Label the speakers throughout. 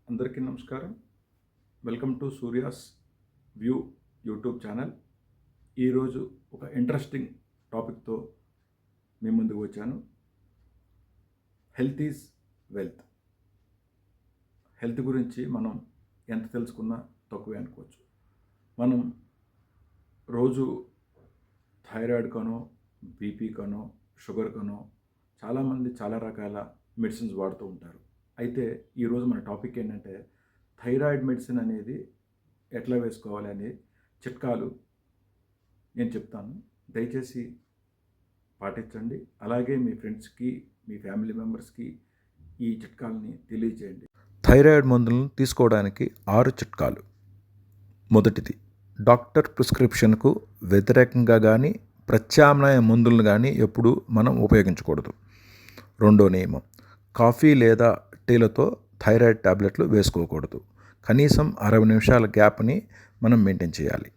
Speaker 1: అందరికీ నమస్కారం. Welcome to Surya's view YouTube channel. ఈరోజు ఒక ఇంట్రెస్టింగ్ టాపిక్తో మీ ముందుకు వచ్చాను. Health is wealth. హెల్త్ గురించి మనం ఎంత తెలుసుకున్నా తక్కువే అనుకోవచ్చు. మనం రోజు థైరాయిడ్ కనో, బీపీ కనో, షుగర్ కనో చాలామంది చాలా రకాల మెడిసిన్స్ వాడుతూ ఉంటారు. అయితే ఈరోజు మన టాపిక్ ఏంటంటే థైరాయిడ్ మెడిసిన్ అనేది ఎట్లా వేసుకోవాలి అనే చిట్కాలు నేను చెప్తాను. దయచేసి పాటించండి. అలాగే మీ ఫ్రెండ్స్కి, మీ ఫ్యామిలీ మెంబర్స్కి ఈ చిట్కాలని తెలియజేయండి.
Speaker 2: థైరాయిడ్ మందులను తీసుకోవడానికి 6 చిట్కాలు. మొదటిది, డాక్టర్ ప్రిస్క్రిప్షన్కు వ్యతిరేకంగా కానీ ప్రత్యామ్నాయ మందులను కానీ ఎప్పుడూ మనం ఉపయోగించకూడదు. రెండో నియమం, కాఫీ లేదా టీలతో థైరాయిడ్ టాబ్లెట్లు వేసుకోకూడదు. కనీసం 60 నిమిషాల గ్యాప్ని మనం మెయింటైన్ చేయాలి.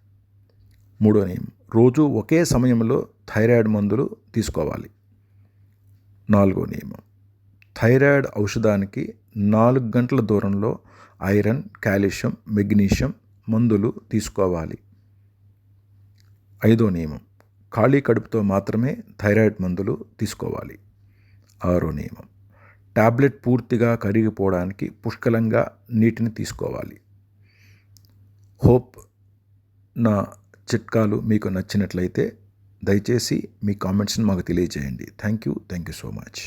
Speaker 2: మూడో నియమం, రోజు ఒకే సమయంలో థైరాయిడ్ మందులు తీసుకోవాలి. నాలుగో నియమం, థైరాయిడ్ ఔషధానికి 4 గంటల దూరంలో ఐరన్, కాల్షియం, మెగ్నీషియం మందులు తీసుకోవాలి. ఐదో నియమం, ఖాళీ కడుపుతో మాత్రమే థైరాయిడ్ మందులు తీసుకోవాలి. ఆరో నియమం, టాబ్లెట్ పూర్తిగా కరిగిపోవడానికి పుష్కలంగా నీటిని తీసుకోవాలి. హోప్ నా చిట్కాలు మీకు నచ్చినట్లయితే దయచేసి మీ కామెంట్స్ని మాకు తెలియజేయండి. Thank you so much.